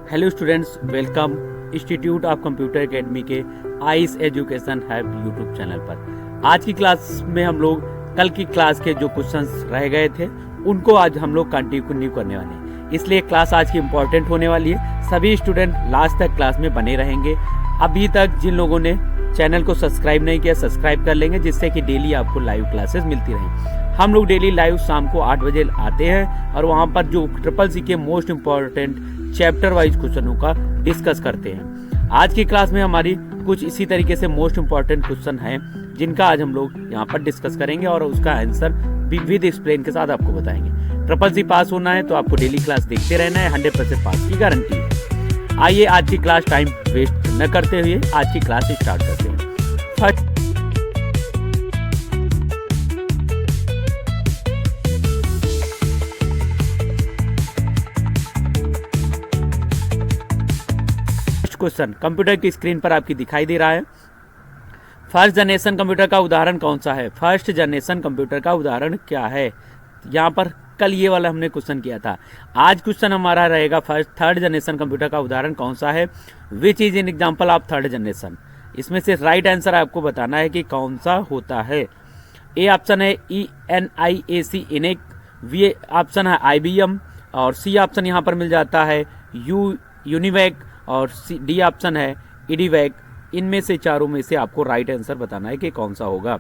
Hello students, welcome institute of computer academy के ICE education hub YouTube channel पर। आज की क्लास में हम लोग कल की क्लास के जो क्वेश्चंस रह गए थे उनको आज हम लोग कंटिन्यू करने वाले हैं, इसलिए क्लास आज की इम्पोर्टेंट होने वाली है। सभी स्टूडेंट लास्ट तक क्लास में बने रहेंगे। अभी तक जिन लोगों ने चैनल को सब्सक्राइब नहीं किया, सब्सक्राइब कर लेंगे, जिससे कि डेली आपको लाइव क्लासेस मिलती रहें। हम लोग डेली लाइव शाम को 8 बजे आते हैं और वहाँ पर जो ट्रिपल के मोस्ट इम्पॉर्टेंट चैप्टर वाइज क्वेश्चनों का डिस्कस करते हैं। आज की क्लास में हमारी कुछ इसी तरीके से मोस्ट इम्पॉर्टेंट क्वेश्चन हैं जिनका आज हम लोग यहाँ पर डिस्कस करेंगे और उसका आंसर विद एक्सप्लेन के साथ आपको बताएंगे। ट्रिपल पास होना है तो आपको डेली क्लास देखते रहना है, 100% पास की गारंटी है। आइए आज की क्लास टाइम वेस्ट न करते हुए आज की क्लास स्टार्ट करते हैं। फर्स्ट क्वेश्चन कंप्यूटर की स्क्रीन पर आपकी दिखाई दे रहा है। फर्स्ट जनरेशन कंप्यूटर का उदाहरण कौन सा है? फर्स्ट जनरेशन कंप्यूटर का उदाहरण क्या है? यहाँ पर कल ये वाला हमने क्वेश्चन किया था। आज क्वेश्चन हमारा रहेगा थर्ड जनरेशन कंप्यूटर का उदाहरण कौन सा है? Which is an example of third generation. इसमें से राइट आंसर आपको बताना है कि कौन सा होता है। ए ऑप्शन है ENIAC इनेक, बी ऑप्शन है IBM और सी ऑप्शन यहाँ पर मिल जाता है यूनिवैक और डी ऑप्शन है इडीवैक। इनमें से चारों में से आपको राइट आंसर बताना है कि कौन सा होगा।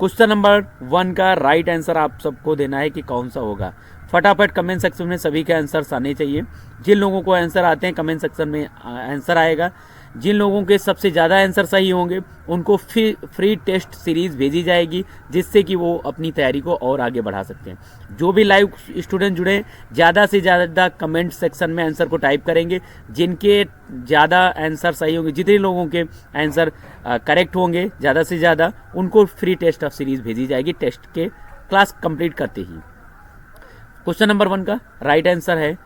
क्वेश्चन नंबर 1 का राइट आंसर आप सबको देना है कि कौन सा होगा। फटाफट कमेंट सेक्शन में सभी के आंसर्स आने चाहिए। जिन लोगों को आंसर आते हैं कमेंट सेक्शन में आंसर आएगा। जिन लोगों के सबसे ज़्यादा आंसर सही होंगे उनको फ्री टेस्ट सीरीज़ भेजी जाएगी, जिससे कि वो अपनी तैयारी को और आगे बढ़ा सकते हैं। जो भी लाइव स्टूडेंट जुड़े ज़्यादा से ज़्यादा कमेंट सेक्शन में आंसर को टाइप करेंगे। जिनके ज़्यादा आंसर सही होंगे, जितने लोगों के आंसर करेक्ट होंगे ज़्यादा से ज़्यादा, उनको फ्री टेस्ट ऑफ सीरीज़ भेजी जाएगी टेस्ट के क्लास कंप्लीट करते ही। क्वेश्चन नंबर 1 का राइट आंसर है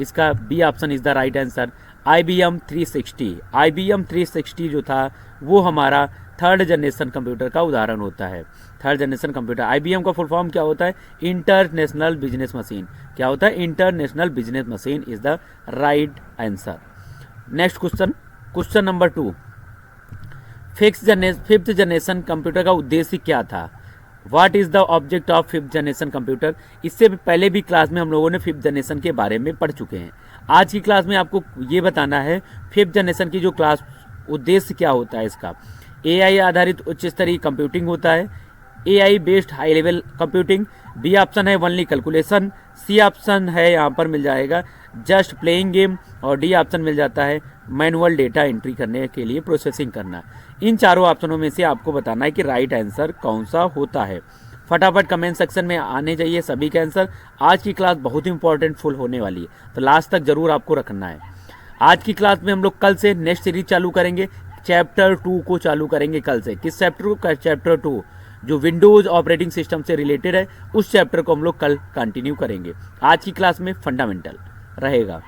इसका B option is the right answer, IBM 360। IBM 360 जो था वो हमारा थर्ड जनरेशन कंप्यूटर का उदाहरण होता है। थर्ड जनरेशन कंप्यूटर IBM का फुल फॉर्म क्या होता है? International business machine. क्या होता है? International business machine is the right answer. Next question, question number 2, fifth generation computer का उद्देश्य क्या था? What is the object of fifth generation computer? इससे पहले भी क्लास में हम लोगों ने फिफ्थ जनरेशन के बारे में पढ़ चुके हैं। आज की क्लास में आपको ये बताना है फिफ्थ जनरेशन की जो क्लास उद्देश्य क्या होता है इसका। AI आधारित उच्च स्तरीय कंप्यूटिंग होता है, AI based high level computing, B option है ओनली कैलकुलेशन, सी ऑप्शन है यहाँ पर मिल जाएगा जस्ट प्लेइंग गेम और डी ऑप्शन मिल जाता है मैनुअल डेटा एंट्री करने के लिए प्रोसेसिंग करना। इन चारों ऑप्शनों में से आपको बताना है कि राइट आंसर कौन सा होता है। फटाफट कमेंट सेक्शन में आने चाहिए सभी के आंसर। आज की क्लास बहुत इंपॉर्टेंट फुल होने वाली है, तो लास्ट तक जरूर आपको रखना है। आज की क्लास में हम लोग कल से नेक्स्ट सीरीज चालू करेंगे, चैप्टर 2 को चालू करेंगे कल से। किस चैप्टर को? चैप्टर 2 जो विंडोज ऑपरेटिंग सिस्टम से रिलेटेड है, उस चैप्टर को हम लोग कल कंटिन्यू करेंगे। आज की क्लास में फंडामेंटल रहेगा।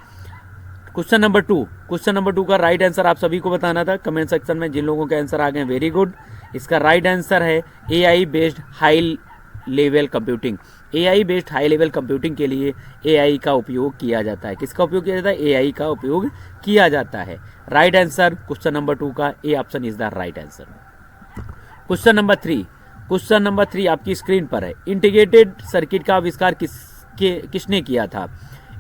क्वेश्चन नंबर 2 का राइट आंसर आप सभी को बताना था। कमेंट सेक्शन में जिन लोगों के आंसर आ गए वेरी गुड। इसका राइट आंसर है AI based high level computing. AI based high level computing के लिए AI का उपयोग किया जाता है। किसका उपयोग किया जाता है? AI का उपयोग किया जाता है। राइट आंसर क्वेश्चन नंबर 2 का ए option is the right answer. Question number 3 आपकी स्क्रीन पर है। इंटीग्रेटेड सर्किट का आविष्कार किसने किया था?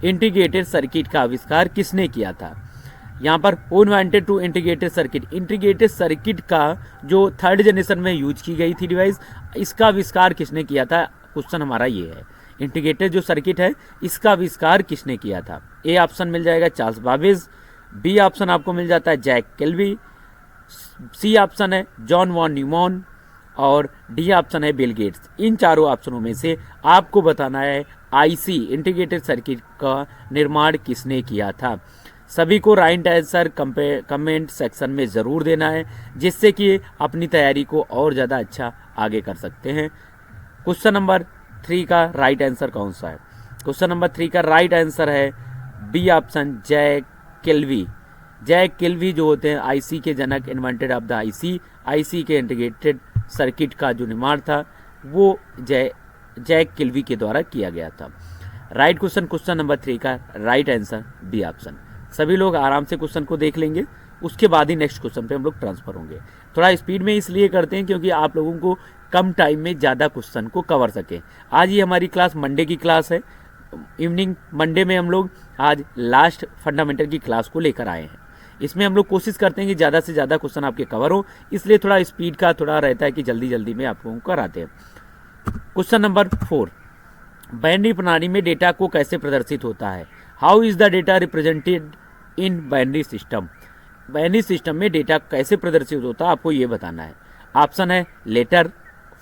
इंटीग्रेटेड सर्किट का आविष्कार किसने किया था? यहाँ पर invented to integrated circuit. Integrated circuit का जो थर्ड जनरेशन में यूज की गई थी डिवाइस, इसका आविष्कार किसने किया था? क्वेश्चन हमारा ये है, इंटीग्रेटेड जो सर्किट है इसका आविष्कार किसने किया था? ए ऑप्शन मिल जाएगा चार्ल्स बाबेज, बी ऑप्शन आपको मिल जाता है जैक केल्वी, सी ऑप्शन है जॉन वॉन न्यूमॉन और डी ऑप्शन है बिल गेट्स। इन चारों ऑप्शनों में से आपको बताना है IC इंटीग्रेटेड सर्किट का निर्माण किसने किया था। सभी को राइट आंसर कमेंट सेक्शन में ज़रूर देना है, जिससे कि अपनी तैयारी को और ज़्यादा अच्छा आगे कर सकते हैं। क्वेश्चन नंबर 3 का राइट आंसर कौन सा है? क्वेश्चन नंबर 3 का राइट आंसर है बी ऑप्शन जैक केल्वी। जैक केल्वी जो होते हैं IC के जनक, इन्वेंटेड ऑफ द IC के इंटीग्रेटेड सर्किट का जो निर्माण था वो जैक केल्वी के द्वारा किया गया था। राइट क्वेश्चन नंबर 3 का राइट आंसर बी ऑप्शन। सभी लोग आराम से क्वेश्चन को देख लेंगे, उसके बाद ही नेक्स्ट क्वेश्चन पे हम लोग ट्रांसफर होंगे। थोड़ा स्पीड में इसलिए करते हैं क्योंकि आप लोगों को कम टाइम में ज़्यादा क्वेश्चन को कवर सके। आज ये हमारी क्लास मंडे की क्लास है, इवनिंग मंडे में हम लोग आज लास्ट फंडामेंटल की क्लास को लेकर आए हैं। इसमें हम लोग कोशिश करते हैं कि ज़्यादा से ज़्यादा क्वेश्चन आपके कवर हो, इसलिए थोड़ा स्पीड का थोड़ा रहता है कि जल्दी जल्दी में आप लोगों को कराते हैं। क्वेश्चन नंबर 4, बाइनरी प्रणाली में डेटा को कैसे प्रदर्शित होता है? How is the data represented in binary system? Binary system में डेटा कैसे प्रदर्शित होता है आपको ये बताना है। ऑप्शन है letter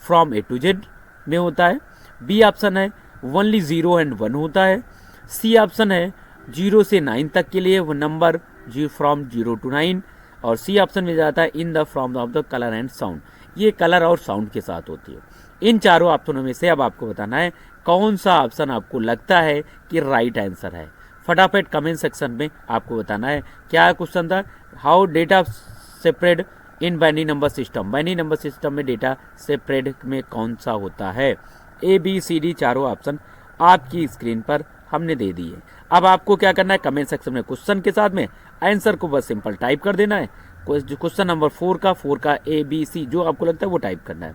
from A to Z में होता है, बी ऑप्शन है ओनली 0 and 1 होता है, सी ऑप्शन है 0 से 9 तक के लिए वो नंबर फ्रॉम 0 to 9, और सी ऑप्शन में जाता है in the from of the colour and sound. ये कलर और साउंड के साथ होती है। इन चारों ऑप्शनों में से अब आपको बताना है कौन सा ऑप्शन आपको लगता है कि राइट आंसर है। फटाफट कमेंट सेक्शन में आपको बताना है। क्या क्वेश्चन था? How data separate in binary number system? Binary number system में डेटा सेपरेट में कौन सा होता है? ए बी सी डी चारों ऑप्शन आपकी स्क्रीन पर हमने दे दी है। अब आपको क्या करना है, कमेंट सेक्शन में क्वेश्चन के साथ में आंसर को बस सिंपल टाइप कर देना है। क्वेश्चन नंबर 4 का ए बी सी जो आपको लगता है वो टाइप करना है।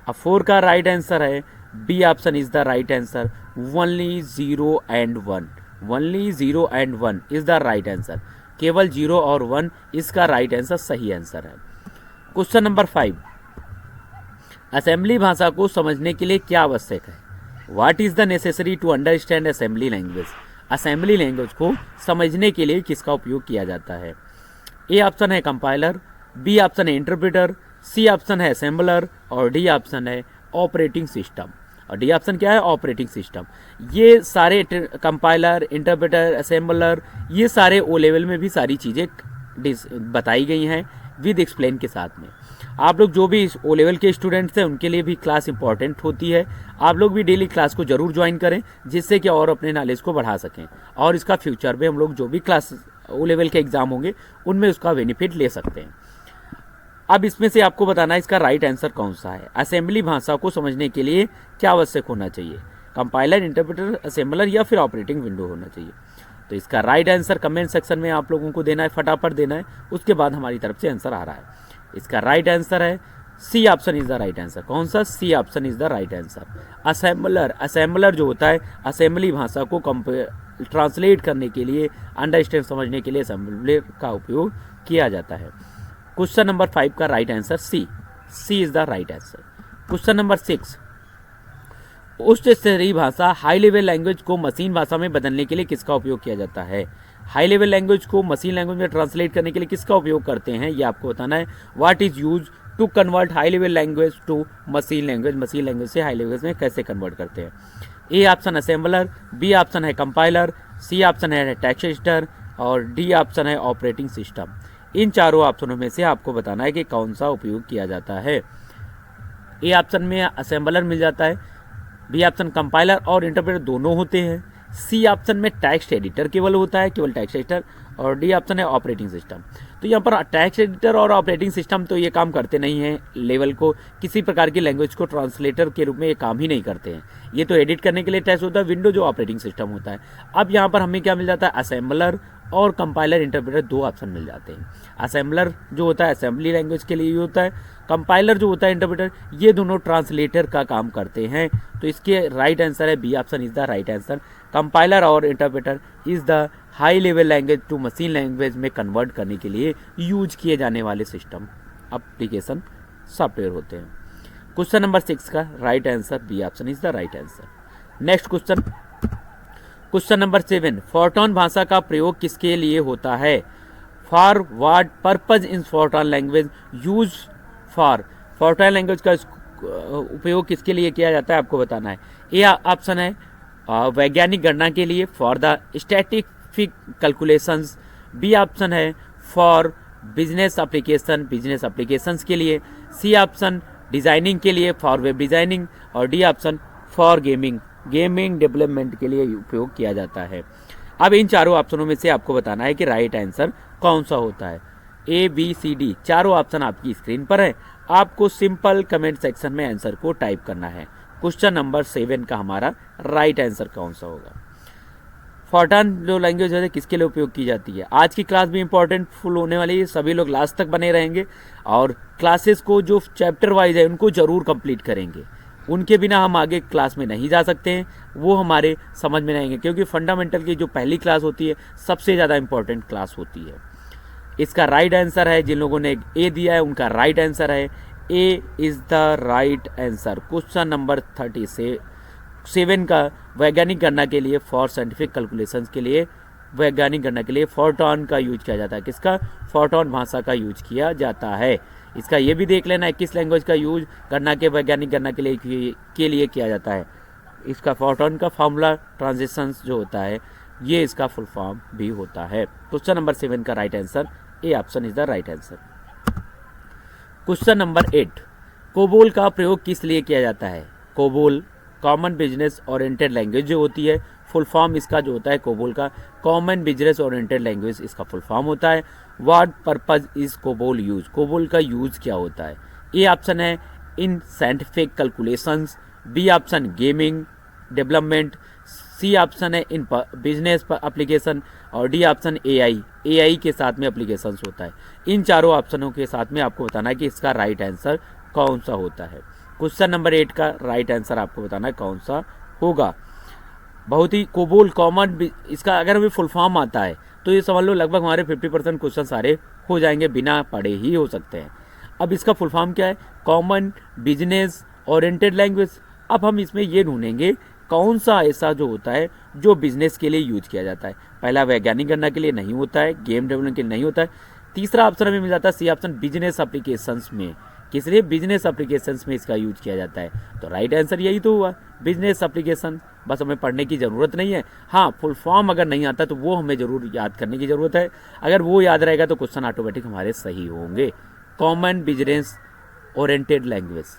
अब 4 का राइट आंसर है B option is the right answer, only 0 and 1। Only 0 and 1 is the right answer. केवल 0 और 1 इसका राइट आंसर सही आंसर है। क्वेश्चन नंबर 5, असेंबली भाषा को समझने के लिए क्या आवश्यक है? What is the necessary to understand assembly language? Assembly language को समझने के लिए किसका उपयोग किया जाता है? ए ऑप्शन है कंपाइलर, बी ऑप्शन है इंटरप्रेटर, सी ऑप्शन है असेंबलर, और डी ऑप्शन है ऑपरेटिंग सिस्टम। और डी ऑप्शन क्या है? Operating system. ये सारे कंपाइलर, इंटरप्रेटर, असेंबलर, ये सारे ओ लेवल में भी सारी चीज़ें बताई गई हैं विद एक्सप्लेन के साथ में। आप लोग जो भी ओ लेवल के स्टूडेंट्स हैं उनके लिए भी क्लास इंपॉर्टेंट होती है। आप लोग भी डेली क्लास को जरूर ज्वाइन करें जिससे कि और अपने नॉलेज को बढ़ा सकें, और इसका फ्यूचर में हम लोग जो भी क्लास ओ लेवल के एग्जाम होंगे उनमें उसका बेनिफिट ले सकते हैं। अब इसमें से आपको बताना है इसका राइट आंसर कौन सा है। असेंबली भाषा को समझने के लिए क्या आवश्यक होना चाहिए? कंपाइलर, इंटरप्रेटर, असेंबलर या फिर ऑपरेटिंग विंडो होना चाहिए? तो इसका राइट आंसर कमेंट सेक्शन में आप लोगों को देना है, फटाफट देना है, उसके बाद हमारी तरफ से आंसर आ रहा है। इसका राइट आंसर है C option is the right answer. कौन सा? C option is the right answer. Assembler, assembler जो होता है असेंबली भाषा को ट्रांसलेट करने के लिए, अंडरस्टैंड समझने के लिए असेंबलर का उपयोग किया जाता है। क्वेश्चन नंबर 5 का right answer C is the right answer. Question number 6, उच्च स्तरीय भाषा हाई लेवल लैंग्वेज को मशीन भाषा में बदलने के लिए किसका उपयोग किया जाता है? हाई लेवल लैंग्वेज को मशीन लैंग्वेज में ट्रांसलेट करने के लिए किसका उपयोग करते हैं ये आपको बताना है। What is use to convert high level language to machine language? Machine language से हाई लैंग्वेज में कैसे कन्वर्ट करते हैं? A option assembler, B option है कंपाइलर, सी ऑप्शन है टेक्स्ट एडिटर, और डी ऑप्शन है ऑपरेटिंग सिस्टम। इन चारों ऑप्शनों में से आपको बताना है कि कौन सा उपयोग किया जाता है। ए ऑप्शन में असेंबलर मिल जाता है, बी ऑप्शन कंपाइलर और इंटरप्रेटर दोनों होते हैं, सी ऑप्शन में टेक्स्ट एडिटर केवल होता है, केवल टेक्स्ट एडिटर, और डी ऑप्शन है ऑपरेटिंग सिस्टम। तो यहाँ पर टेक्स्ट एडिटर और ऑपरेटिंग सिस्टम तो ये काम करते नहीं हैं, लेवल को किसी प्रकार की लैंग्वेज को ट्रांसलेटर के रूप में ये काम ही नहीं करते हैं। ये तो एडिट करने के लिए टेक्स्ट होता है, विंडो जो ऑपरेटिंग सिस्टम होता है। अब यहाँ पर हमें क्या मिल जाता है? असेंबलर और कंपाइलर, इंटरप्रेटर, दो ऑप्शन मिल जाते हैं। असेंबलर जो होता है असेंबली लैंग्वेज के लिए होता है, कंपाइलर जो होता है इंटरप्रेटर, ये दोनों ट्रांसलेटर का काम करते हैं। तो इसके राइट आंसर है B option is the right answer. Compiler और interpreter is the high level language to machine language में कन्वर्ट करने के लिए यूज किए जाने वाले सिस्टम, एप्लीकेशन, सॉफ्टवेयर होते हैं। क्वेश्चन नंबर 6 का right answer B option is the right answer. Next question, question number 7, Fortran भाषा का प्रयोग किसके लिए होता है? For what purpose in Fortran language use for? Fortran language का उपयोग किसके लिए किया जाता है आपको बताना है। ए ऑप्शन है वैज्ञानिक गणना के लिए, for the statistic calculations. B option है for business application, business applications के लिए। सी ऑप्शन डिजाइनिंग के लिए, फॉर वेब डिजाइनिंग, और D option for gaming, gaming development के लिए उपयोग किया जाता है। अब इन चारों ऑप्शनों में से आपको बताना है कि राइट आंसर कौन सा होता है। ए बी सी डी चारों ऑप्शन आपकी स्क्रीन पर है, आपको सिंपल कमेंट सेक्शन में आंसर को टाइप करना है। क्वेश्चन नंबर 7 का हमारा राइट आंसर कौन सा होगा? फोर्टॉन जो लैंग्वेज है किसके लिए उपयोग की जाती है। आज की क्लास भी इंपॉर्टेंट फुल होने वाली है, सभी लोग लास्ट तक बने रहेंगे और क्लासेस को जो चैप्टर वाइज है उनको ज़रूर कंप्लीट करेंगे। उनके बिना हम आगे क्लास में नहीं जा सकते हैं, वो हमारे समझ में नहीं आएंगे, क्योंकि फंडामेंटल की जो पहली क्लास होती है सबसे ज़्यादा इंपॉर्टेंट क्लास होती है। इसका राइट आंसर है, जिन लोगों ने ए दिया है उनका राइट आंसर है, A is the right answer. Question number 37 का वैज्ञानिक गणना के लिए, फॉर साइंटिफिक कैलकुलेशंस के लिए, वैज्ञानिक गणना के लिए फोर्टॉन का यूज किया जाता है। किसका? फोर्टॉन भाषा का यूज किया जाता है। इसका ये भी देख लेना है किस लैंग्वेज का यूज गणना के, वैज्ञानिक गणना के लिए किया जाता है। इसका फोर्टॉन का फार्मूला ट्रांजिशंस जो होता है ये इसका फुल फॉर्म भी होता है। क्वेश्चन नंबर 7 का right answer A option is the right answer. Question number 8, COBOL का प्रयोग किस लिए किया जाता है। COBOL common business oriented language जो होती है, फुल फॉर्म इसका जो होता है कोबोल का कॉमन बिजनेस ओरिएंटेड लैंग्वेज इसका फुल फॉर्म होता है। What purpose is COBOL use, COBOL का यूज क्या होता है। ए ऑप्शन है in scientific calculations, B option gaming development, C option है इन बिजनेस एप्लीकेशन और डी ऑप्शन एआई के साथ में एप्लीकेशंस होता है। इन चारों ऑप्शनों के साथ में आपको बताना है कि इसका राइट आंसर कौन सा होता है। क्वेश्चन नंबर 8 का राइट आंसर आपको बताना है कौन सा होगा। बहुत ही कोबोल कॉमन, इसका अगर हमें फुल फॉर्म आता है तो ये समझ लो लगभग हमारे 50% क्वेश्चन सारे हो जाएंगे, बिना पढ़े ही हो सकते हैं। अब इसका फुल फॉर्म क्या है? Common business oriented language. अब हम इसमें ये ढूंढेंगे कौन सा ऐसा जो होता है जो बिजनेस के लिए यूज किया जाता है। पहला वैज्ञानिक गणना के लिए नहीं होता है, गेम डेवलपमेंट के लिए नहीं होता है। तीसरा ऑप्शन हमें मिल जाता है सी ऑप्शन बिजनेस एप्लीकेशंस में, किस लिए? बिजनेस एप्लीकेशंस में इसका यूज किया जाता है। तो राइट आंसर यही तो हुआ, बिजनेस एप्लीकेशन। बस हमें पढ़ने की ज़रूरत नहीं है। हाँ, फुल फॉर्म अगर नहीं आता तो वो हमें ज़रूर याद करने की ज़रूरत है। अगर वो याद रहेगा तो क्वेश्चन ऑटोमेटिक हमारे सही होंगे। कॉमन बिजनेस ओरिएंटेड लैंग्वेज,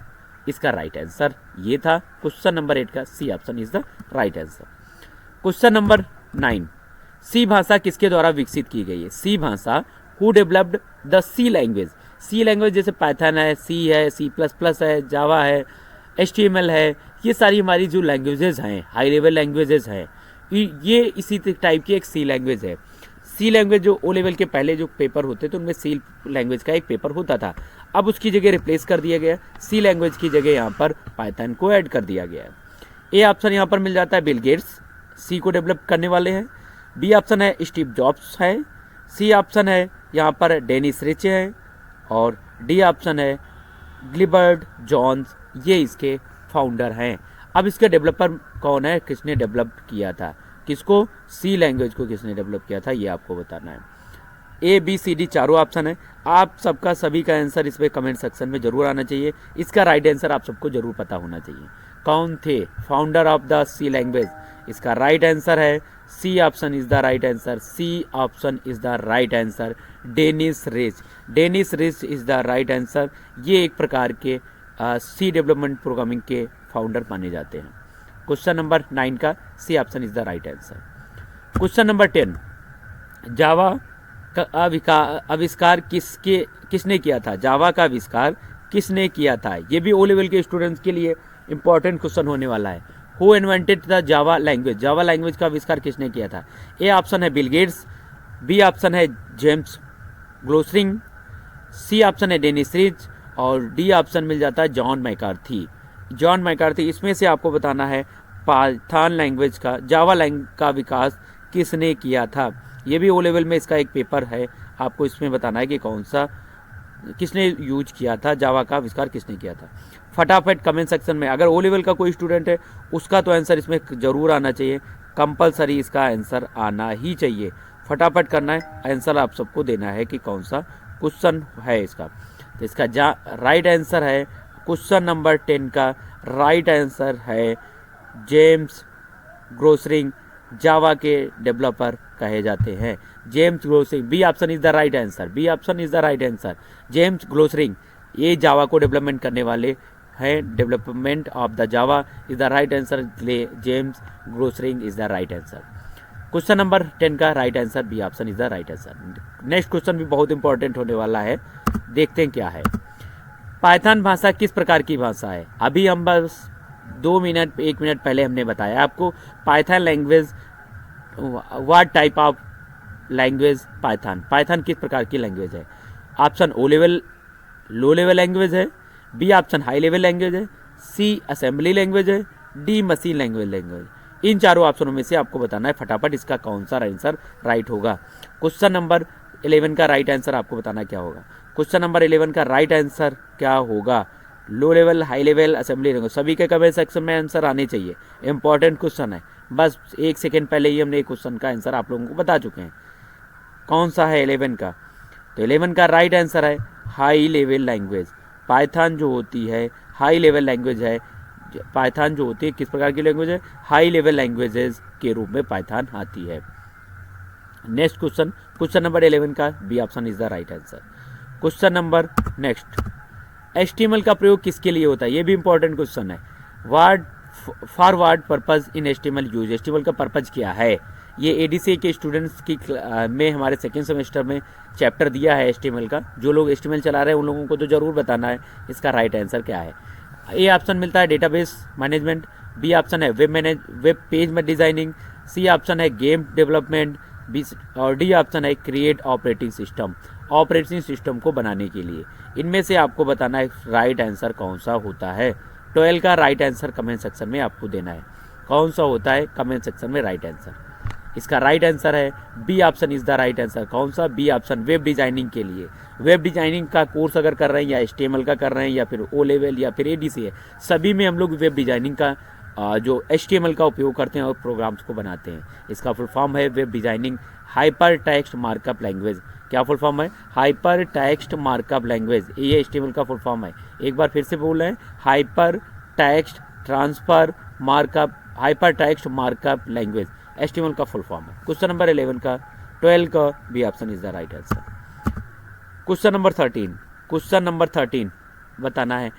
इसका राइट आंसर ये था। क्वेश्चन नंबर 8 का C option is the right answer. Question number 9, C भाषा किसके द्वारा विकसित की गई है। सी भाषा, who developed the C language. C language जैसे पाइथन है, सी है, C++ है, जावा है, HTML है, ये सारी हमारी जो लैंग्वेजेस हैं, हाई लेवल लैंग्वेजेस हैं, ये इसी टाइप की एक सी लैंग्वेज है। सी लैंग्वेज जो ओ लेवल के पहले जो पेपर होते थे उनमें सी लैंग्वेज का एक पेपर होता था, अब उसकी जगह रिप्लेस कर दिया गया, सी लैंग्वेज की जगह यहाँ पर पाइथन को ऐड कर दिया गया है। ए ऑप्शन यहाँ पर मिल जाता है बिल गेट्स, सी को डेवलप करने वाले हैं। बी ऑप्शन है स्टीव जॉब्स है। सी ऑप्शन है यहाँ पर डेनिस रिच है और डी ऑप्शन है गिलबर्ट जॉन्स, ये इसके फाउंडर हैं। अब इसके डेवलपर कौन है, किसने डेवलप किया था, किसको? सी लैंग्वेज को किसने डेवलप किया था, ये आपको बताना है। ए बी सी डी चारों ऑप्शन है, आप सबका सभी का आंसर इसमें कमेंट सेक्शन में जरूर आना चाहिए। इसका राइट आंसर आप सबको जरूर पता होना चाहिए। कौन थे founder of the C language, इसका राइट आंसर है C option is the right answer. C option is the right answer, Dennis Ritchie. Dennis Ritchie is the right answer. ये एक प्रकार के सी डेवलपमेंट प्रोग्रामिंग के फाउंडर माने जाते हैं। क्वेश्चन नंबर 9 का C option is the right answer. Question number 10, Java का आविष्कार किसने किया था। जावा का आविष्कार किसने किया था, ये भी ओ लेवल के स्टूडेंट्स के लिए इंपॉर्टेंट क्वेश्चन होने वाला है। Who invented the Java language, Java language का आविष्कार किसने किया था। ए ऑप्शन है बिल गेट्स, बी ऑप्शन है जेम्स ग्लोसरिंग, सी ऑप्शन है डेनिस रिच और डी ऑप्शन मिल जाता है जॉन मैकार्थी। जॉन मैकार्थी, इसमें से आपको बताना है पाइथन लैंग्वेज का, जावा का विकास किसने किया था। ये भी ओ लेवल में इसका एक पेपर है, आपको इसमें बताना है कि कौन सा किसने यूज किया था, जावा का आविष्कार किसने किया था। फटाफट कमेंट सेक्शन में, अगर ओ लेवल का कोई स्टूडेंट है उसका तो आंसर इसमें जरूर आना चाहिए, कंपलसरी इसका आंसर आना ही चाहिए। फटाफट करना है, आंसर आप सबको देना है कि कौन सा क्वेश्चन है इसका। तो इसका राइट आंसर है क्वेश्चन नंबर 10 का राइट आंसर है जेम्स ग्लोसरिंग, जावा के डेवलपर कहे जाते हैं। James Gosling, B option is the right answer. B option is the right answer. James Gosling ये जावा को डेवलपमेंट करने वाले हैं। Development of the Java is the right answer. James Gosling is the right answer. Question number 10 का right answer B option is the right answer. Next question भी बहुत important होने वाला है, देखते हैं क्या है। पाइथन भाषा किस प्रकार की भाषा है। अभी हम बस 2 मिनट 1 मिनट पहले हमने बताया आपको Python language what type of language Python, Python किस प्रकार की लैंग्वेज है। Option O level low level language है, B option high level language है, सी असेंबली लैंग्वेज है, डी मशीन लैंग्वेज। इन चारों ऑप्शनों में से आपको बताना है फटाफट इसका कौन सा आंसर राइट होगा। क्वेश्चन नंबर 11 का राइट आंसर आपको बताना क्या होगा। क्वेश्चन नंबर 11 का राइट आंसर क्या होगा। Low level, high level, assembly language, सभी के कमेंट सेक्शन में आंसर आने चाहिए। इंपॉर्टेंट क्वेश्चन है, बस 1 सेकेंड पहले ही हमने क्वेश्चन का आंसर आप लोगों को बता चुके हैं कौन सा है 11 का। तो 11 का राइट आंसर है हाई लेवल लैंग्वेज। पाइथन जो होती है हाई लेवल लैंग्वेज है। पाइथन जो होती है किस प्रकार की लैंग्वेज है, हाई लेवल लैंग्वेजेस के रूप में पाइथन आती है। नेक्स्ट क्वेश्चन, क्वेश्चन नंबर 11 का B option is the right answer. Question number next, HTML का प्रयोग किसके लिए होता है, ये भी इंपॉर्टेंट क्वेश्चन है। वाट for watt purpose in HTML use, HTML का पर्पज क्या है। ये ADCA के स्टूडेंट्स की में हमारे सेकेंड सेमेस्टर में चैप्टर दिया है HTML का। जो लोग HTML चला रहे हैं उन लोगों को तो ज़रूर बताना है इसका राइट आंसर क्या है। ए ऑप्शन मिलता है डेटाबेस मैनेजमेंट, बी ऑप्शन है वेब पेज में डिज़ाइनिंग, सी ऑप्शन है गेम डेवलपमेंट, बी और डी ऑप्शन है create operating system, operating system को बनाने के लिए। इनमें से आपको बताना है राइट आंसर कौन सा होता है। 12 का राइट आंसर कमेंट सेक्शन में आपको देना है कौन सा होता है, कमेंट सेक्शन में राइट आंसर। इसका राइट आंसर है B option is the right answer. कौन सा, बी ऑप्शन वेब डिजाइनिंग के लिए। वेब डिजाइनिंग का कोर्स अगर कर रहे हैं या HTML का कर रहे हैं या फिर ओ लेवल या फिर ADCA, सभी में हम लोग वेब डिजाइनिंग का जो HTML का उपयोग करते हैं और प्रोग्राम्स को बनाते हैं। इसका फुल फॉर्म है web designing hyper text markup language. क्या फुल फॉर्म है, हाइपर टेक्स्ट मार्कअप लैंग्वेज, ये HTML का फुल फॉर्म है। एक बार फिर से बोल रहे हैं, hyper text transfer markup, hyper text markup language HTML का फुल फॉर्म है। क्वेश्चन नंबर 11 का 12 का B option is the right answer. Question number 13, question number 13 बताना है।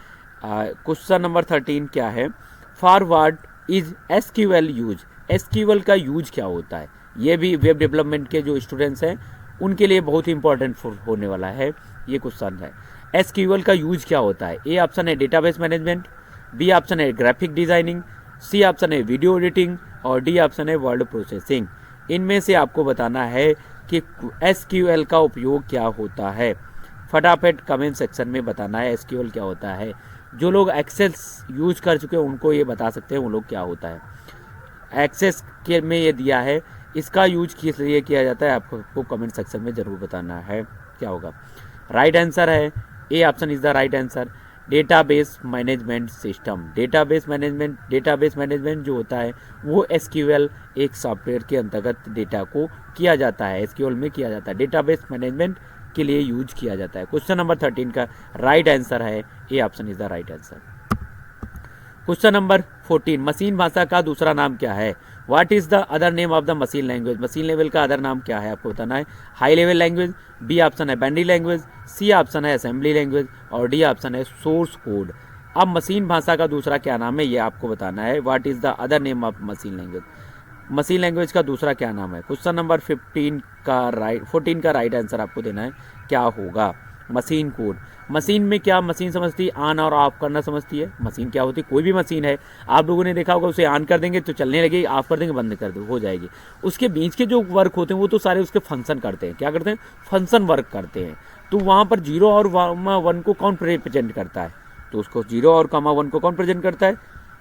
क्वेश्चन नंबर 13 क्या है, forward is SQL use. SQL का यूज क्या होता है, ये भी वेब डेवलपमेंट के जो स्टूडेंट्स हैं उनके लिए बहुत ही इंपॉर्टेंट होने वाला है ये क्वेश्चन है। SQL का यूज क्या होता है। ए ऑप्शन है डेटाबेस मैनेजमेंट, बी ऑप्शन है ग्राफिक डिजाइनिंग, सी ऑप्शन है वीडियो एडिटिंग और डी ऑप्शन है वर्ड प्रोसेसिंग। इनमें से आपको बताना है कि SQL का उपयोग क्या होता है। फटाफट कमेंट सेक्शन में बताना है SQL क्या होता है। जो लोग एक्सेस यूज कर चुके हैं उनको ये बता सकते हैं वो लोग क्या होता है। एक्सेस के में ये दिया है, इसका यूज किस लिए किया जाता है आपको कमेंट सेक्शन में ज़रूर बताना है क्या होगा। राइट आंसर है A option is the right answer, database management system. Database management जो होता है वो SQL एक सॉफ्टवेयर के अंतर्गत डेटा को किया जाता है, SQL में किया जाता है, डेटाबेस मैनेजमेंट के लिए यूज किया जाता है। क्वेश्चन नंबर 13 का राइट आंसर है A option is the right answer. Question number 14, machine भाषा का दूसरा नाम क्या है। What is the other name of the machine language. Machine level का अदर नाम क्या है आपको बताना है। High level language, B option है बाइनरी लैंग्वेज, सी ऑप्शन है असेंबली लैंग्वेज और डी ऑप्शन है सोर्स कोड। अब मशीन भाषा का दूसरा क्या नाम है ये आपको बताना है। What is the other name of machine language, machine language का दूसरा क्या नाम है। क्वेश्चन नंबर 14 का राइट आंसर आपको देना है क्या होगा। मशीन कोड, मशीन में क्या मशीन समझती है, ऑन और ऑफ करना समझती है। मशीन क्या होती है, कोई भी मशीन है आप लोगों ने देखा होगा, उसे ऑन कर देंगे तो चलने लगेगी, ऑफ कर देंगे बंद कर दो हो जाएगी। उसके बीच के जो वर्क होते हैं वो तो सारे उसके फंक्शन करते हैं। क्या करते हैं, फंक्शन वर्क करते हैं। तो वहाँ पर 0 और 1 को कौन रिप्रेजेंट करता है, तो उसको 0 और 1 को कौन प्रेजेंट करता है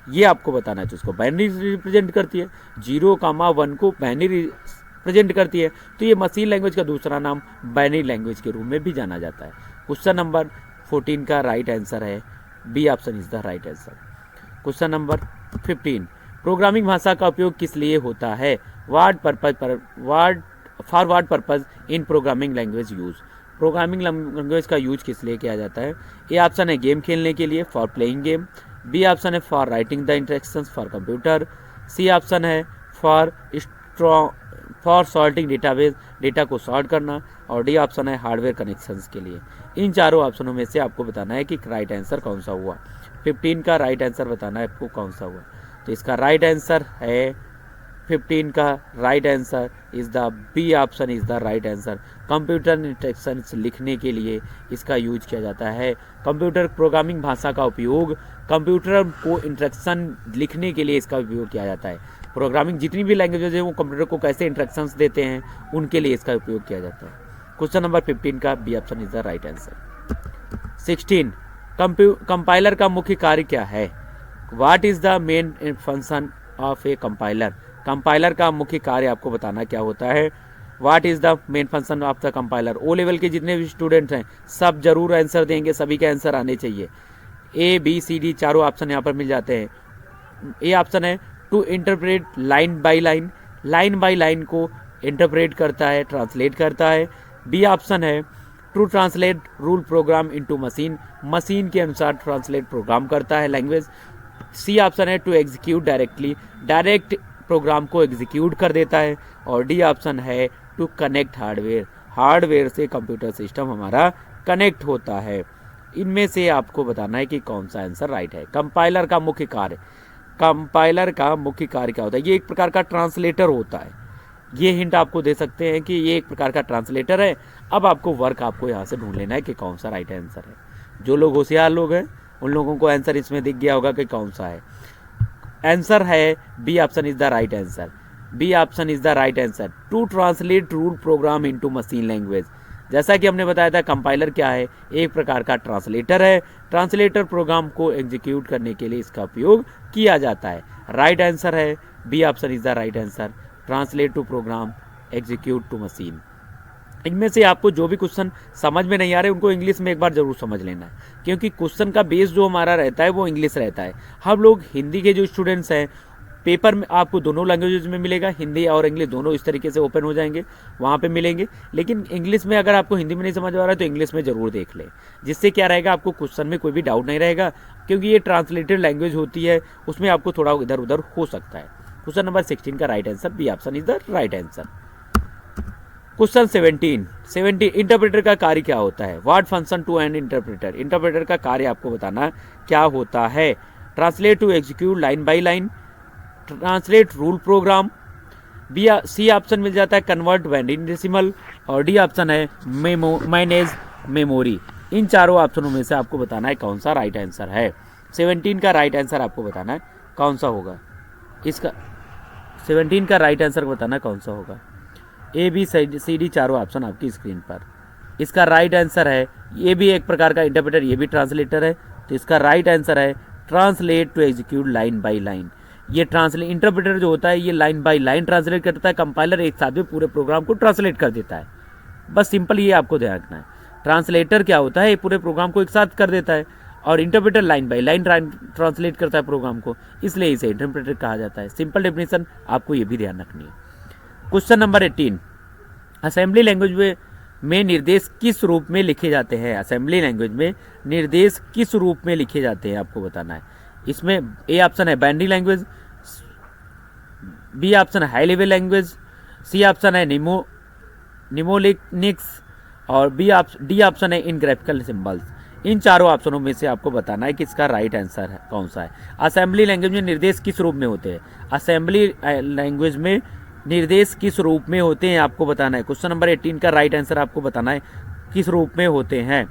ये आपको बताना है। तो उसको बाइनरी रिप्रेजेंट करती है, 0, 1 को बाइनरी प्रेजेंट करती है। तो ये मशीन लैंग्वेज का दूसरा नाम बाइनरी लैंग्वेज के रूप में भी जाना जाता है। क्वेश्चन नंबर 14 का राइट आंसर है B option is the right answer. Question number 15, programming भाषा का उपयोग किस लिए होता है। For what purpose in programming language use. Programming language का यूज किस लिए किया जाता है। ए ऑप्शन है गेम खेलने के लिए, for playing game, B option है for writing the instructions for computer, C option है फॉर सॉर्टिंग डेटाबेस, डेटा को सॉर्ट करना और डी ऑप्शन है हार्डवेयर कनेक्शंस के लिए। इन चारों ऑप्शनों में से आपको बताना है कि राइट आंसर कौन सा हुआ। 15 का राइट आंसर बताना है आपको कौन सा हुआ। तो इसका राइट आंसर है 15 का right answer is the B option is the right answer. Computer instructions लिखने के लिए इसका यूज किया जाता है। कंप्यूटर प्रोग्रामिंग भाषा का उपयोग कंप्यूटर को इंस्ट्रक्शन लिखने के लिए इसका उपयोग किया जाता है। प्रोग्रामिंग जितनी भी लैंग्वेजेज है वो कंप्यूटर को कैसे इंस्ट्रक्शंस देते हैं उनके लिए इसका उपयोग किया जाता है। क्वेश्चन नंबर 15 का B option is the right answer. 16 compiler का मुख्य कार्य क्या है? What is the main function of a compiler? Compiler का मुख्य कार्य आपको बताना क्या होता है। What is the main function of the compiler? O level के जितने भी स्टूडेंट्स हैं सब जरूर आंसर देंगे, सभी के आंसर आने चाहिए। ए बी सी डी चारों ऑप्शन यहाँ पर मिल जाते हैं। ए ऑप्शन है to interpret line by line, line by line को इंटरप्रेट करता है, ट्रांसलेट करता है। बी ऑप्शन है to translate rule program into machine, machine के अनुसार ट्रांसलेट प्रोग्राम करता है लैंग्वेज। सी ऑप्शन है to execute directly, direct program को एग्जीक्यूट कर देता है। और डी ऑप्शन है टू कनेक्ट हार्डवेयर, हार्डवेयर से कंप्यूटर सिस्टम हमारा कनेक्ट होता है। इनमें से आपको बताना है कि कौन सा आंसर राइट है। कंपाइलर का मुख्य कार्य, कंपाइलर का मुख्य कार्य क्या होता है? ये एक प्रकार का ट्रांसलेटर होता है। ये हिंट आपको दे सकते हैं कि ये एक प्रकार का ट्रांसलेटर है। अब आपको वर्क आपको यहाँ से ढूंढ लेना है कि कौन सा राइट आंसर है। जो लोग होशियार लोग हैं उन लोगों को आंसर इसमें दिख गया होगा कि कौन सा है। आंसर है B option is the right answer. B option is the right answer, to translate rule program into machine language. जैसा कि हमने बताया था कंपाइलर क्या है, एक प्रकार का ट्रांसलेटर है। ट्रांसलेटर प्रोग्राम को एग्जीक्यूट करने के लिए इसका उपयोग किया जाता है। राइट आंसर है B option is the right answer, translate to program execute to machine. इनमें से आपको जो भी क्वेश्चन समझ में नहीं आ रहे उनको इंग्लिश में एक बार जरूर समझ लेना है, क्योंकि क्वेश्चन का बेस जो हमारा रहता है वो इंग्लिश रहता है। हम लोग हिंदी के जो स्टूडेंट्स हैं, पेपर में आपको दोनों लैंग्वेजेज में मिलेगा, हिंदी और इंग्लिश दोनों इस तरीके से ओपन हो जाएंगे, वहाँ पे मिलेंगे। लेकिन इंग्लिश में अगर आपको हिंदी में नहीं समझ आ रहा है तो इंग्लिश में ज़रूर देख लें, जिससे क्या रहेगा आपको क्वेश्चन में कोई भी डाउट नहीं रहेगा, क्योंकि ये ट्रांसलेटेड लैंग्वेज होती है, उसमें आपको थोड़ा इधर उधर हो सकता है। क्वेश्चन नंबर 16 का right answer B option is the right answer. Question 17 interpreter का कार्य क्या होता है? What function to an interpreter? Interpreter का कार्य आपको बताना क्या होता है। Translate to execute line by line, translate rule program. B C option मिल जाता है कन्वर्ट बाइनरी डेसिमल, और डी ऑप्शन है मैनेज मेमोरी। इन चारों ऑप्शनों में से आपको बताना है कौन सा राइट आंसर है। 17 का राइट आंसर आपको बताना है कौन सा होगा। इसका 17 का राइट आंसर बताना कौन सा होगा। ए बी सी डी चारों ऑप्शन आपकी स्क्रीन पर। इसका राइट आंसर है, ये भी एक प्रकार का इंटरप्रेटर, ये भी ट्रांसलेटर है, तो इसका राइट आंसर है translate to execute line by line. ये ट्रांसलेट इंटरप्रेटर जो होता है ये लाइन बाय लाइन ट्रांसलेट करता है, कंपाइलर एक साथ में पूरे प्रोग्राम को ट्रांसलेट कर देता है। बस सिंपल ये आपको ध्यान रखना है। ट्रांसलेटर क्या होता है, ये पूरे प्रोग्राम को एक साथ कर देता है, और interpreter line by line translate करता है प्रोग्राम को, इसलिए इसे इंटरप्रेटर कहा जाता है। सिंपल डेफिनेशन आपको ये भी ध्यान रखनी है। क्वेश्चन नंबर 18 असेंबली लैंग्वेज में निर्देश किस रूप में लिखे जाते हैं? असेंबली लैंग्वेज में निर्देश किस रूप में लिखे जाते हैं आपको बताना है। इसमें ए ऑप्शन है बाइनरी लैंग्वेज, बी ऑप्शन है high level language, C option है निमोनिक्स, और डी ऑप्शन है इन ग्राफिकल सिंबल्स। इन चारों ऑप्शनों में से आपको बताना है कि इसका राइट आंसर है कौन सा है। असेंबली लैंग्वेज में निर्देश किस रूप में होते हैं? असेंबली लैंग्वेज में निर्देश किस रूप में होते हैं आपको बताना है। क्वेश्चन नंबर 18 का राइट आंसर आपको बताना है किस रूप में होते हैं।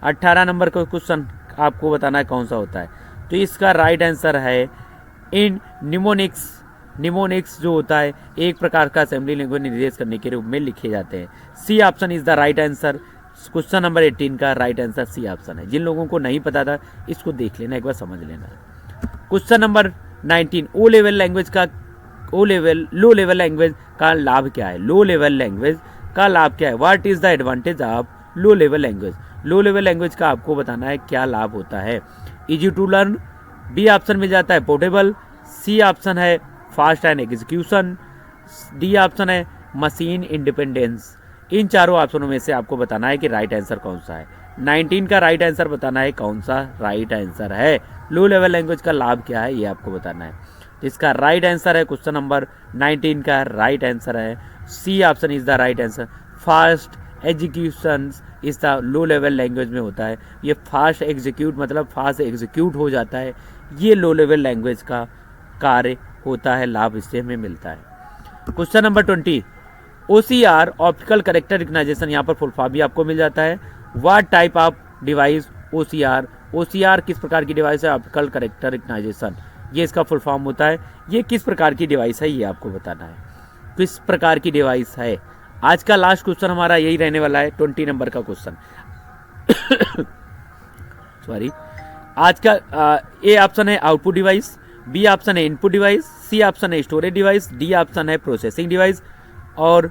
18 नंबर का क्वेश्चन आपको बताना है कौन सा होता है। तो इसका राइट आंसर है इन निमोनिक्स। निमोनिक्स जो होता है एक प्रकार का असेंबली लैंग्वेज निर्देश करने के रूप में लिखे जाते हैं। C option is the right answer. Question number 18 का राइट आंसर सी ऑप्शन है। जिन लोगों को नहीं पता था इसको देख लेना, एक बार समझ लेना। क्वेश्चन नंबर 19 लो लेवल लैंग्वेज का लाभ क्या है? लो लेवल लैंग्वेज का लाभ क्या है? What is the advantage of low level language? Low level language का आपको बताना है क्या लाभ होता है। Easy to learn, B option मिल जाता है पोर्टेबल, सी ऑप्शन है fast and execution, D option है मशीन इंडिपेंडेंस। इन चारों ऑप्शनों में से आपको बताना है कि राइट आंसर कौन सा है। 19 का राइट आंसर बताना है कौन सा राइट आंसर है। लो लेवल लैंग्वेज का लाभ क्या है ये आपको बताना है। इसका राइट आंसर है क्वेश्चन नंबर 19 का राइट आंसर है C option is the right answer. Fast execution is the low level language में होता है। ये फास्ट एग्जीक्यूट मतलब फास्ट एग्जीक्यूट हो जाता है, ये लो लेवल लैंग्वेज का कार्य होता है, लाभ इससे हमें मिलता है। Question number 20 OCR optical character recognisation, यहाँ पर फुल फॉर्म भी आपको मिल जाता है। What type of device OCR? OCR किस प्रकार की डिवाइस है? Optical character recognisation. ये इसका फुल फॉर्म होता है। ये किस प्रकार की डिवाइस है ये आपको बताना है, किस प्रकार की डिवाइस है। आज का लास्ट क्वेश्चन हमारा यही रहने वाला है, 20 नंबर का क्वेश्चन। सॉरी, आज का ए ऑप्शन है आउटपुट डिवाइस, बी ऑप्शन है इनपुट डिवाइस, सी ऑप्शन है स्टोरेज डिवाइस, डी ऑप्शन है प्रोसेसिंग डिवाइस। और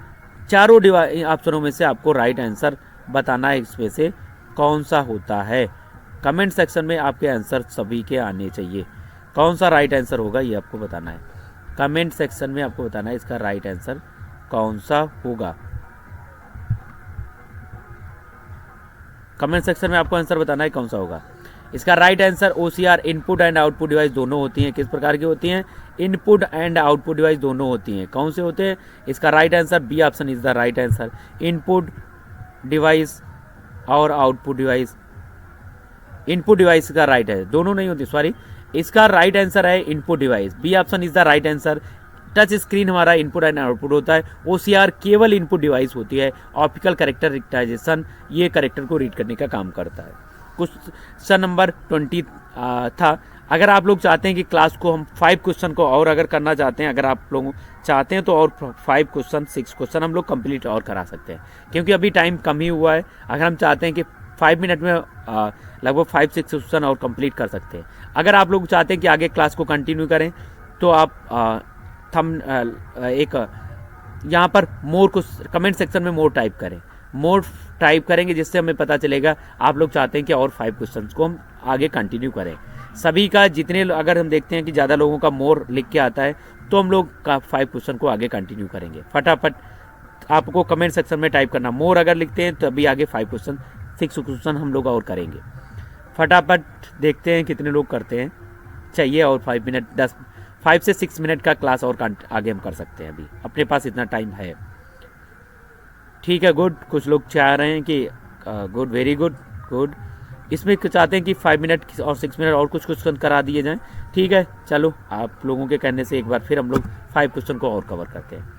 चारों ऑप्शनों में से आपको राइट आंसर बताना है, इसमें से कौन सा होता है। कमेंट सेक्शन में आपके आंसर सभी के आने चाहिए। कौन सा राइट आंसर होगा ये आपको बताना है। कमेंट सेक्शन में आपको बताना है इसका राइट आंसर कौन सा होगा। कमेंट सेक्शन में आपको आंसर बताना है कौन सा होगा। इसका right answer OCR input and output device दोनों होती हैं। किस प्रकार की होती हैं? इनपुट एंड आउटपुट डिवाइस दोनों होती हैं। कौन से होते हैं? इसका right answer B option is the right answer. Input device और आउटपुट डिवाइस, इनपुट डिवाइस का राइट है, दोनों नहीं होती, सॉरी। इसका राइट आंसर है input device, B option is the right answer. Touch screen हमारा इनपुट एंड आउटपुट होता है। OCR केवल इनपुट डिवाइस होती है। ऑप्टिकल कैरेक्टर रिकग्निशन ये कैरेक्टर को रीड करने का काम करता है। क्वेश्चन नंबर 20 था। अगर आप लोग चाहते हैं कि क्लास को हम 5 क्वेश्चन को और अगर करना चाहते हैं, अगर आप लोग चाहते हैं तो और 5 क्वेश्चन 6 क्वेश्चन हम लोग कंप्लीट और करा सकते हैं, क्योंकि अभी टाइम कम ही हुआ है। अगर हम चाहते हैं कि 5 मिनट में लगभग 5-6 क्वेश्चन और कंप्लीट कर सकते हैं। अगर आप लोग चाहते हैं कि आगे क्लास को कंटिन्यू करें तो आप एक यहाँ पर मोर को कमेंट सेक्शन में मोर टाइप करें। मोर टाइप करेंगे जिससे हमें पता चलेगा आप लोग चाहते हैं कि और 5 क्वेश्चंस को हम आगे कंटिन्यू करें। सभी का जितने अगर हम देखते हैं कि ज़्यादा लोगों का मोर लिख के आता है तो हम लोग का 5 क्वेश्चन को आगे कंटिन्यू करेंगे। फटाफट आपको कमेंट सेक्शन में टाइप करना, मोर अगर लिखते हैं तो अभी आगे 5 क्वेश्चन 6 क्वेश्चन हम लोग और करेंगे। फटाफट देखते हैं कितने लोग करते हैं। चाहिए और 5 से 6 मिनट का क्लास और आगे हम कर सकते हैं। अभी अपने पास इतना टाइम है। ठीक है, गुड। कुछ लोग चाह रहे हैं कि गुड, वेरी गुड, गुड। इसमें चाहते हैं कि 5 मिनट और 6 मिनट और कुछ क्वेश्चन करा दिए जाएं। ठीक है, चलो आप लोगों के कहने से एक बार फिर हम लोग 5 क्वेश्चन को और कवर करते हैं।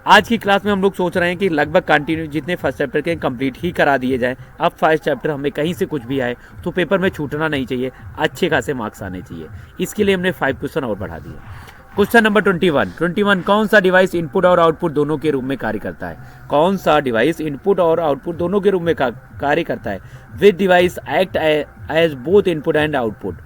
आज की क्लास में हम लोग सोच रहे हैं कि लगभग कंटिन्यू जितने फर्स्ट चैप्टर के कंप्लीट ही करा दिए जाएं। अब फर्स्ट चैप्टर हमें कहीं से कुछ भी आए तो पेपर में छूटना नहीं चाहिए, अच्छे खासे मार्क्स आने चाहिए। इसके लिए हमने 5 क्वेश्चन और बढ़ा दिए। क्वेश्चन नंबर 21 कौन सा डिवाइस इनपुट और आउटपुट दोनों के रूप में कार्य करता है? कौन सा डिवाइस इनपुट और आउटपुट दोनों के रूप में कार्य करता है? Which device act as both input and output?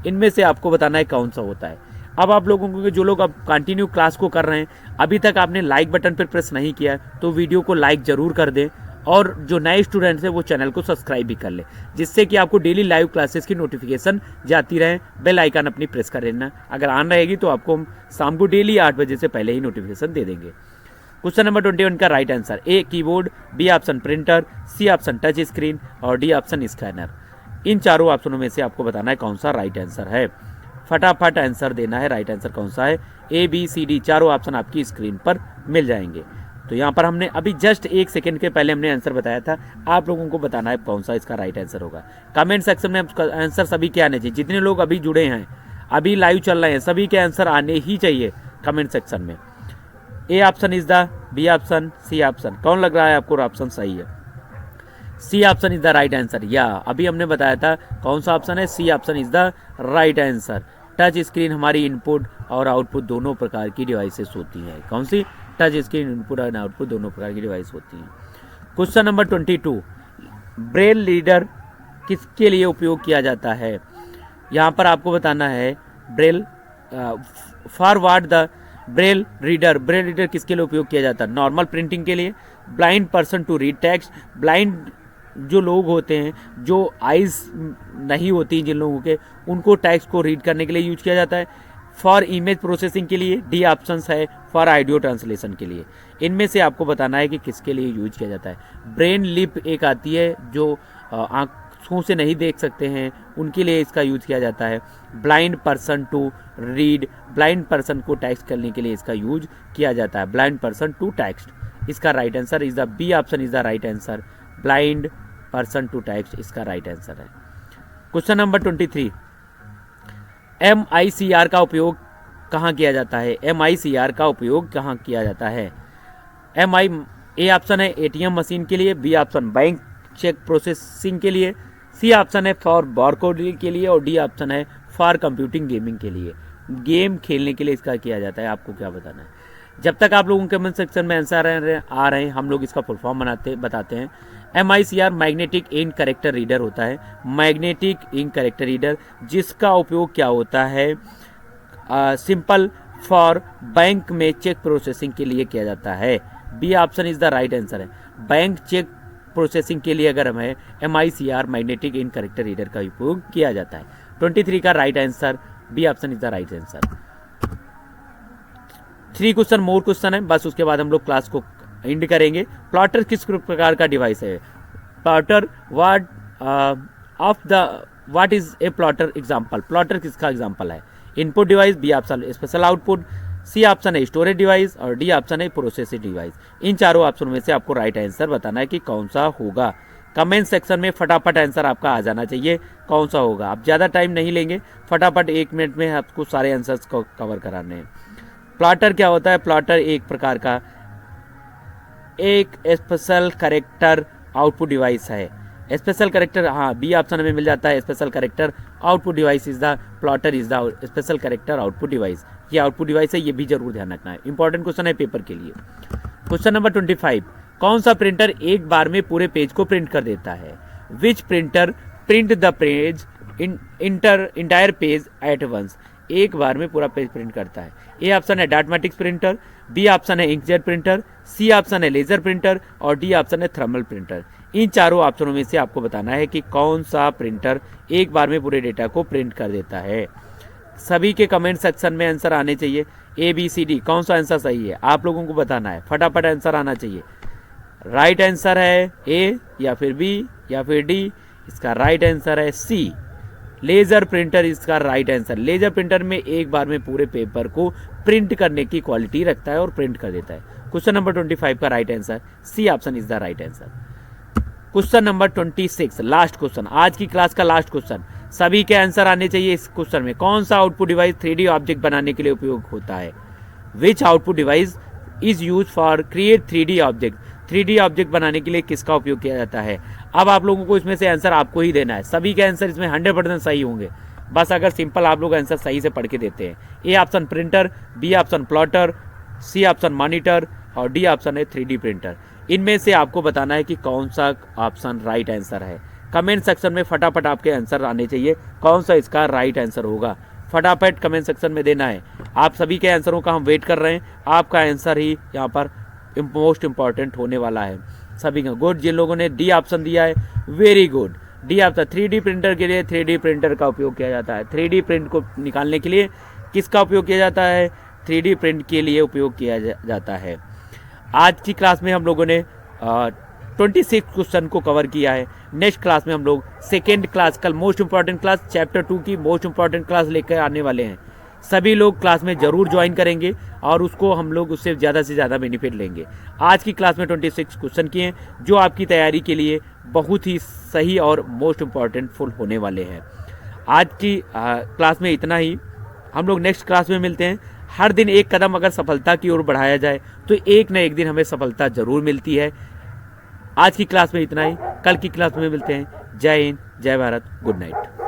इनमें से आपको बताना है कौन सा होता है। अब आप लोगों को, जो लोग अब कंटिन्यू क्लास को कर रहे हैं, अभी तक आपने लाइक बटन पर प्रेस नहीं किया है तो वीडियो को लाइक जरूर कर दें, और जो नए स्टूडेंट्स हैं वो चैनल को सब्सक्राइब भी कर ले, जिससे कि आपको डेली लाइव क्लासेस की नोटिफिकेशन जाती रहे। बेल आइकन अपनी प्रेस कर लेना, अगर ऑन रहेगी तो आपको हम शाम को डेली 8 बजे से पहले ही नोटिफिकेशन दे देंगे। क्वेश्चन नंबर 21 का right answer A keyboard, B option printer, C option touch screen और डी ऑप्शन स्कैनर। इन चारों ऑप्शनों में से आपको बताना है कौन सा राइट आंसर है। फटाफट आंसर देना है, राइट आंसर कौन सा है। ए बी सी डी चारों ऑप्शन आपकी स्क्रीन पर मिल जाएंगे। तो यहाँ पर हमने अभी जस्ट 1 सेकंड के पहले हमने आंसर बताया था, आप लोगों को बताना है कौन सा इसका राइट आंसर होगा। कमेंट सेक्शन में आंसर सभी के आने चाहिए। जितने लोग अभी जुड़े हैं, अभी लाइव चल रहे हैं, सभी के आंसर आने ही चाहिए कमेंट सेक्शन में। A option is the, B option, C option, कौन लग रहा है आपको ऑप्शन सही है? C option is the right answer. या अभी हमने बताया था कौन सा ऑप्शन है, C option is the right answer. Touch screen हमारी इनपुट और आउटपुट दोनों प्रकार की डिवाइसेस होती हैं। कौन सी? टच स्क्रीन इनपुट और आउटपुट दोनों प्रकार की डिवाइस होती हैं। क्वेश्चन नंबर 22 ब्रेल रीडर किसके लिए उपयोग किया जाता है? यहाँ पर आपको बताना है Braille forward the Braille reader किसके लिए उपयोग किया जाता है? नॉर्मल प्रिंटिंग के लिए, blind person to read text, blind जो लोग होते हैं, जो आइज़ नहीं होती जिन लोगों के, उनको टेक्स्ट को रीड करने के लिए यूज किया जाता है। फॉर इमेज प्रोसेसिंग के लिए, डी ऑप्शंस है। फॉर ऑडियो ट्रांसलेशन के लिए। इनमें से आपको बताना है कि किसके लिए यूज किया जाता है। ब्रेन लिप एक आती है, जो आँखों से नहीं देख सकते हैं, उनके लिए इसका यूज किया जाता है। Blind person to read, blind person को टेक्स्ट करने के लिए इसका यूज किया जाता है। ब्लाइंड पर्सन टू टेक्स्ट, इसका right answer is the B option is the right answer. Blind person to text इसका राइट आंसर है। क्वेश्चन नंबर 23 MICR का उपयोग कहाँ किया जाता है? MICR का उपयोग कहाँ किया जाता है? ए ऑप्शन है ATM मशीन के लिए, B option bank cheque processing के लिए, सी ऑप्शन है फॉर बारकोड के लिए और डी ऑप्शन है फॉर कंप्यूटिंग गेमिंग के लिए, गेम खेलने के लिए इसका किया जाता है। आपको क्या बताना है? जब तक आप लोगों के कमेंट सेक्शन में आंसर आ रहे हैं हम लोग इसका फुल फॉर्म बताते हैं। MICR magnetic ink character reader होता है, मैग्नेटिक इंक कैरेक्टर रीडर, जिसका उपयोग क्या होता है? सिंपल फॉर बैंक में चेक प्रोसेसिंग के लिए किया जाता है। B option is the right answer है। बैंक चेक प्रोसेसिंग के लिए अगर हमें MICR magnetic ink character reader का उपयोग किया जाता है। 23 का right answer B option is the right answer. 3 question more question है, बस उसके बाद हम लोग क्लास को एंड करेंगे। प्लॉटर किस प्रकार का डिवाइस है? Plotter what is a plotter example? Plotter किसका एग्जांपल है? Input device, B option special output, C option है स्टोरेज डिवाइस और डी ऑप्शन है प्रोसेसिंग डिवाइस। इन चारों ऑप्शन में से आपको राइट आंसर बताना है कि कौन सा होगा। कमेंट सेक्शन में फटाफट आंसर आपका आ जाना चाहिए कौन सा होगा। आप ज़्यादा टाइम नहीं लेंगे, फटाफट 1 मिनट में आपको सारे आंसर्स को कवर कराने हैं। प्लॉटर क्या होता है? प्लॉटर एक प्रकार का एक स्पेशल कैरेक्टर आउटपुट डिवाइस है। स्पेशल कैरेक्टर, हाँ, बी ऑप्शन में मिल जाता है। Special character output device is the plotter is the special character output device. ये आउटपुट डिवाइस है, ये भी जरूर ध्यान रखना है, इंपॉर्टेंट क्वेश्चन है पेपर के लिए। क्वेश्चन नंबर 25, कौन सा प्रिंटर एक बार में पूरे पेज को प्रिंट कर देता है? Which printer print the page entire page at once? एक बार में पूरा पेज प्रिंट करता है। ए ऑप्शन है डाटमेटिक्स प्रिंटर, बी ऑप्शन है इंकजेट प्रिंटर, सी ऑप्शन है लेजर प्रिंटर और डी ऑप्शन है थर्मल प्रिंटर। इन चारों ऑप्शनों में से आपको बताना है कि कौन सा प्रिंटर एक बार में पूरे डेटा को प्रिंट कर देता है। सभी के कमेंट सेक्शन में आंसर आने चाहिए, ABCD कौन सा आंसर सही है आप लोगों को बताना है, फटाफट आंसर आना चाहिए। राइट आंसर है ए या फिर बी या फिर डी? इसका राइट आंसर है सी, लेजर प्रिंटर इसका राइट आंसर। लेजर प्रिंटर में एक बार में पूरे पेपर को प्रिंट करने की क्वालिटी रखता है और प्रिंट कर देता है। क्वेश्चन नंबर 25 का right answer C option is the right answer. Question number 26, last question, आज की क्लास का लास्ट क्वेश्चन। सभी के आंसर आने चाहिए इस क्वेश्चन में। कौन सा आउटपुट डिवाइस 3D ऑब्जेक्ट बनाने के लिए उपयोग होता है? Which output device is use for create 3D object? 3D object बनाने के लिए किसका उपयोग किया जाता है? अब आप लोगों को इसमें से आंसर आपको ही देना है। सभी के आंसर इसमें 100% सही होंगे, बस अगर सिंपल आप लोग आंसर सही से पढ़ के देते हैं। A option printer, B option plotter, C option monitor और डी ऑप्शन है 3D प्रिंटर। इनमें से आपको बताना है कि कौन सा ऑप्शन राइट आंसर है। कमेंट सेक्शन में फटाफट आपके आंसर आने चाहिए, कौन सा इसका राइट आंसर होगा, फटाफट कमेंट सेक्शन में देना है। आप सभी के आंसरों का हम वेट कर रहे हैं, आपका आंसर ही यहाँ पर मोस्ट इंपॉर्टेंट होने वाला है सभी का। गुड, जिन लोगों ने डी ऑप्शन दिया है very good. D option 3D printer के लिए 3D प्रिंटर का उपयोग किया जाता है। 3D प्रिंट को निकालने के लिए किसका उपयोग किया जाता है? 3D प्रिंट के लिए उपयोग किया जाता है। आज की क्लास में हम लोगों ने 26 क्वेश्चन को कवर किया है। नेक्स्ट क्लास में हम लोग सेकेंड क्लास, कल मोस्ट इंपॉर्टेंट क्लास चैप्टर 2 की मोस्ट इंपॉर्टेंट क्लास लेकर आने वाले हैं। सभी लोग क्लास में जरूर ज्वाइन करेंगे और उसको हम लोग उससे ज़्यादा से ज़्यादा बेनिफिट लेंगे। आज की क्लास में 26 क्वेश्चन किए हैं जो आपकी तैयारी के लिए बहुत ही सही और मोस्ट इम्पॉर्टेंट फुल होने वाले हैं। आज की क्लास में इतना ही, हम लोग नेक्स्ट क्लास में मिलते हैं। हर दिन एक कदम अगर सफलता की ओर बढ़ाया जाए तो एक न एक दिन हमें सफलता जरूर मिलती है। आज की क्लास में इतना ही, कल की क्लास में मिलते हैं। जय हिंद, जय भारत, गुड नाइट।